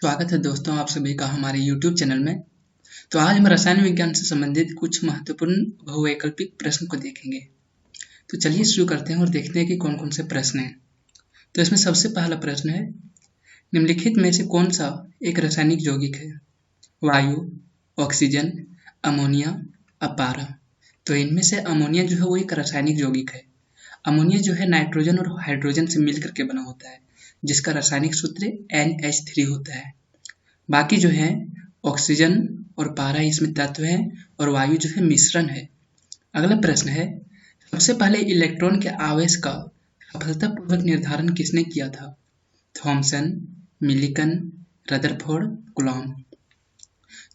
स्वागत है दोस्तों आप सभी का हमारे YouTube चैनल में। तो आज हम रसायन विज्ञान से संबंधित कुछ महत्वपूर्ण बहुवैकल्पिक प्रश्न को देखेंगे। तो चलिए शुरू करते हैं और देखते हैं कि कौन कौन से प्रश्न हैं। तो इसमें सबसे पहला प्रश्न है, निम्नलिखित में से कौन सा एक रासायनिक यौगिक है? वायु, ऑक्सीजन, अमोनिया, अपारा। तो इनमें से अमोनिया जो है वो एक रासायनिक यौगिक है। अमोनिया जो है नाइट्रोजन और हाइड्रोजन से मिलकर के बना होता है, जिसका रासायनिक सूत्र NH3 होता है। बाकी जो है ऑक्सीजन और पारा इसमें तत्व है और वायु जो है मिश्रण है। अगला प्रश्न है, सबसे पहले इलेक्ट्रॉन के आवेश का सफलतापूर्वक निर्धारण किसने किया था? Thomson, Millikan, Rutherford, Coulomb.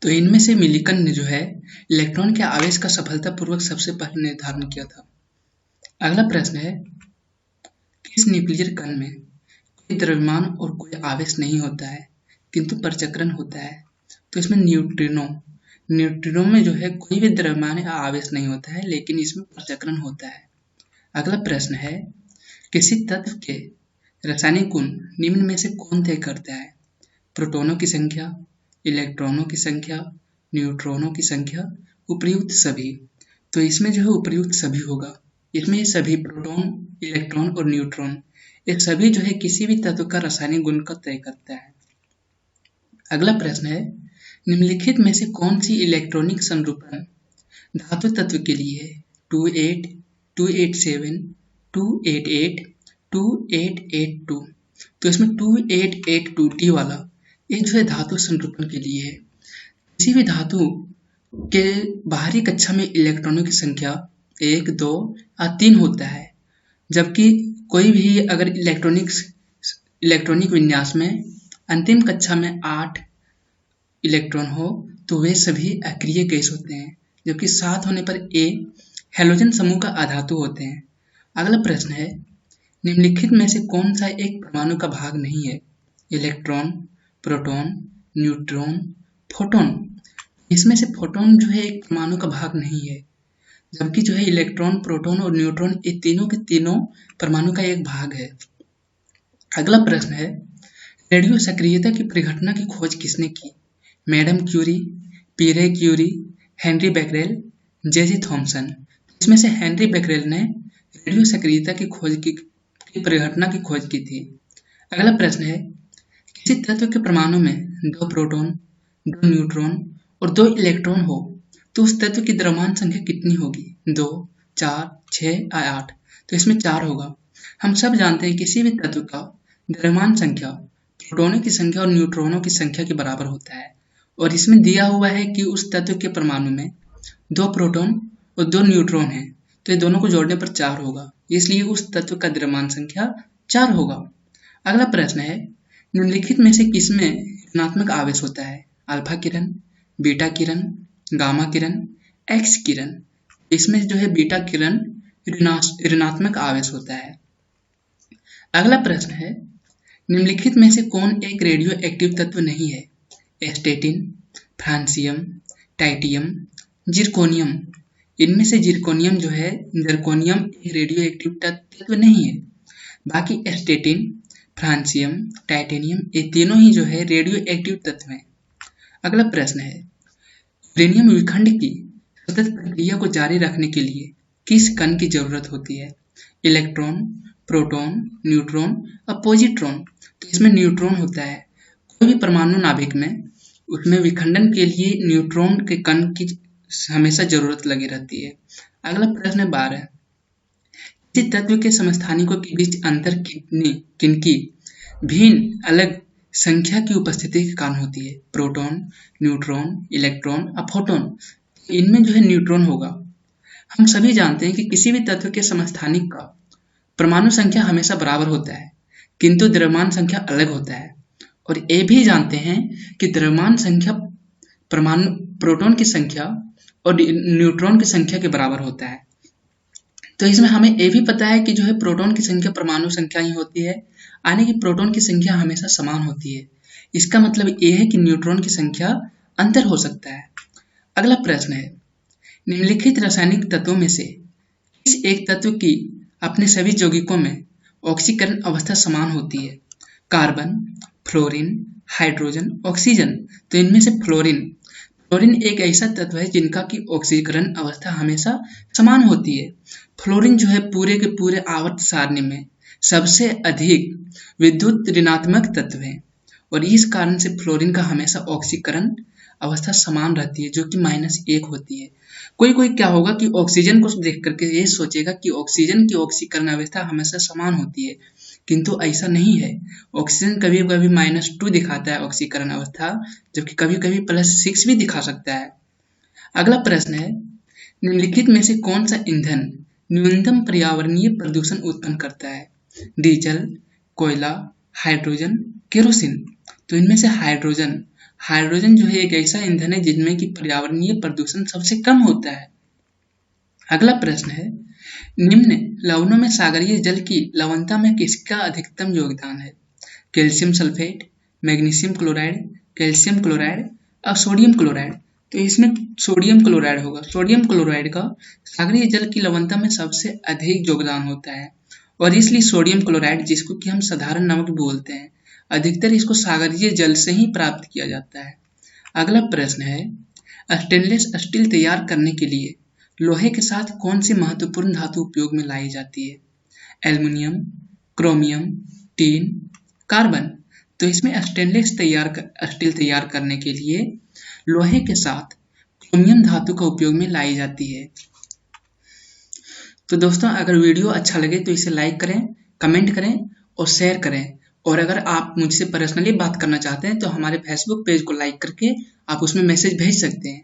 तो इनमें से मिलिकन ने जो है इलेक्ट्रॉन के आवेश का सफलतापूर्वक सबसे पहले निर्धारण किया था। अगला प्रश्न है, किस न्यूक्लियर कण में कोई द्रव्यमान और कोई आवेश नहीं होता है किंतु परचक्रण होता है? तो इसमें न्यूट्रिनो में जो है कोई भी द्रव्यमान या आवेश नहीं होता है, लेकिन इसमें परचक्रण होता है। अगला प्रश्न है, किसी तत्व के रासायनिक गुण निम्न में से कौन तय करता है? प्रोटॉनों की संख्या, इलेक्ट्रॉनों की संख्या, न्यूट्रॉनों की संख्या, उपर्युक्त सभी। तो इसमें जो है उपर्युक्त सभी होगा। इसमें ये सभी प्रोटॉन, इलेक्ट्रॉन और न्यूट्रॉन ये सभी जो है किसी भी तत्व का रासायनिक गुण का तय करता है। अगला प्रश्न है, निम्नलिखित में से कौन सी इलेक्ट्रॉनिक संरूपण धातु तत्व के लिए है? 28, 287, 288, 2882। तो इसमें 2882D वाला ये जो है धातु संरूपण के लिए है। किसी भी धातु के बाहरी कक्षा में इलेक्ट्रॉनों की संख्या 1, 2 या 3 होता है, जबकि कोई भी अगर इलेक्ट्रॉनिक विन्यास में अंतिम कक्षा में 8 इलेक्ट्रॉन हो तो वे सभी अक्रिय गैस होते हैं, जबकि 7 होने पर ए हैलोजन समूह का अधातु होते हैं। अगला प्रश्न है, निम्नलिखित में से कौन सा एक परमाणु का भाग नहीं है? Electron, proton, neutron, photon. इसमें से फोटोन जो है एक परमाणु का भाग नहीं है, जबकि जो है इलेक्ट्रॉन, प्रोटॉन और न्यूट्रॉन ये तीनों के तीनों परमाणु का एक भाग है। अगला प्रश्न है, रेडियो सक्रियता की परिघटना की खोज किसने की? Madam Curie, Pierre Curie, Henri Becquerel, J C Thomson. इसमें से हेनरी बैकरेल ने रेडियो सक्रियता की परिघटना की खोज की थी। अगला प्रश्न है, किसी तत्व के परमाणु में 2 प्रोटॉन, 2 न्यूट्रॉन और 2 इलेक्ट्रॉन हो तो उस तत्व की द्रव्यमान संख्या कितनी होगी? 2, 4, 6 या 8। तो इसमें 4 होगा। हम सब जानते हैं किसी भी तत्व का द्रव्यमान संख्या प्रोटॉनों की संख्या और न्यूट्रॉनों की संख्या के बराबर होता है, और इसमें दिया हुआ है कि उस तत्व के परमाणु में 2 प्रोटॉन और 2 न्यूट्रॉन है, तो ये दोनों को जोड़ने पर 4 होगा, इसलिए उस तत्व का द्रव्यमान संख्या 4 होगा। अगला प्रश्न है, निम्नलिखित में से किसमें ऋणात्मक आवेश होता है? अल्फा किरण, बीटा किरण, गामा किरण, एक्स किरण। इसमें जो है बीटा किरण ऋणात्मक आवेश होता है। अगला प्रश्न है, निम्नलिखित में से कौन एक रेडियो एक्टिव तत्व नहीं है? Astatine, francium, titanium, zirconium. इनमें से जिरकोनियम जो है जिरकोनियम एक रेडियो एक्टिव तत्व नहीं है, बाकी एस्टेटिन, फ्रांसियम, टाइटेनियम ये तीनों ही जो है रेडियो एक्टिव तत्व हैं। अगला प्रश्न है, यूरेनियम विखंड की सतत प्रक्रिया को जारी रखने के लिए किस कण की जरूरत होती है? इलेक्ट्रॉन, प्रोटॉन, न्यूट्रॉन और पॉजिट्रॉन। तो इसमें न्यूट्रॉन होता है। कोई भी परमाणु नाभिक में उसमें विखंडन के लिए न्यूट्रॉन के कण की हमेशा जरूरत लगी रहती है। अगला प्रश्न 12, किसी तत्व के समस्थानिकों के बीच अंतर किनकी भिन्न अलग संख्या की उपस्थिति के कारण होती है? प्रोटॉन, न्यूट्रॉन, इलेक्ट्रॉन और फोटोन। इनमें जो है न्यूट्रॉन होगा। हम सभी जानते हैं कि किसी भी तत्व के समस्थानिक का परमाणु संख्या हमेशा बराबर होता है, किंतु द्रव्यमान संख्या अलग होता है। और ये भी जानते हैं कि द्रव्यमान संख्या प्रोटॉन की संख्या और न्यूट्रॉन की संख्या के बराबर होता है। तो इसमें हमें ये भी पता है कि जो है प्रोटॉन की संख्या परमाणु संख्या ही होती है, यानी कि प्रोटॉन की संख्या हमेशा समान होती है। इसका मतलब ये है कि न्यूट्रॉन की संख्या अंतर हो सकता है। अगला प्रश्न है, निम्नलिखित रासायनिक तत्वों में से किस एक तत्व की अपने सभी यौगिकों में ऑक्सीकरण अवस्था समान होती है? Carbon, fluorine, hydrogen, oxygen. तो इनमें से फ्लोरीन, फ्लोरीन एक ऐसा तत्व है जिनका की ऑक्सीकरण अवस्था हमेशा समान होती है। फ्लोरीन जो है पूरे के पूरे आवर्त सारणी में सबसे अधिक विद्युत ऋणात्मक तत्व है और इस कारण से फ्लोरीन का हमेशा ऑक्सीकरण अवस्था समान रहती है, जो कि -1 होती है। कोई कोई क्या होगा कि ऑक्सीजन को देख करके ये सोचेगा कि ऑक्सीजन की ऑक्सीकरण अवस्था हमेशा समान होती है, किंतु ऐसा नहीं है। ऑक्सीजन कभी कभी -2 दिखाता है ऑक्सीकरण अवस्था, जबकि कभी कभी +6 भी दिखा सकता है। अगला प्रश्न है, निम्नलिखित में से कौन सा ईंधन न्यूनतम पर्यावरणीय प्रदूषण उत्पन्न करता है? डीजल, कोयला, हाइड्रोजन, केरोसिन। तो इनमें से हाइड्रोजन, हाइड्रोजन जो है एक ऐसा ईंधन है जिनमें कि पर्यावरणीय प्रदूषण सबसे कम होता है। अगला प्रश्न है, निम्न लवणों में सागरीय जल की लवणता में किसका अधिकतम योगदान है? Calcium sulphate, magnesium chloride, calcium chloride और सोडियम क्लोराइड। तो इसमें सोडियम क्लोराइड होगा। सोडियम क्लोराइड का सागरीय जल की लवणता में सबसे अधिक योगदान होता है और इसलिए सोडियम क्लोराइड, जिसको कि हम साधारण नमक भी बोलते हैं, अधिकतर इसको सागरीय जल से ही प्राप्त किया जाता है। अगला प्रश्न है, स्टेनलेस स्टील तैयार करने के लिए लोहे के साथ कौन सी महत्वपूर्ण धातु उपयोग में लाई जाती है? Aluminium, chromium, tin, carbon. तो इसमें स्टेनलेस स्टील तैयार करने के लिए लोहे के साथ क्रोमियम धातु का उपयोग में लाई जाती है। तो दोस्तों, अगर वीडियो अच्छा लगे तो इसे लाइक करें, कमेंट करें और शेयर करें। और अगर आप मुझसे पर्सनली बात करना चाहते हैं तो हमारे फेसबुक पेज को लाइक करके आप उसमें मैसेज भेज सकते हैं।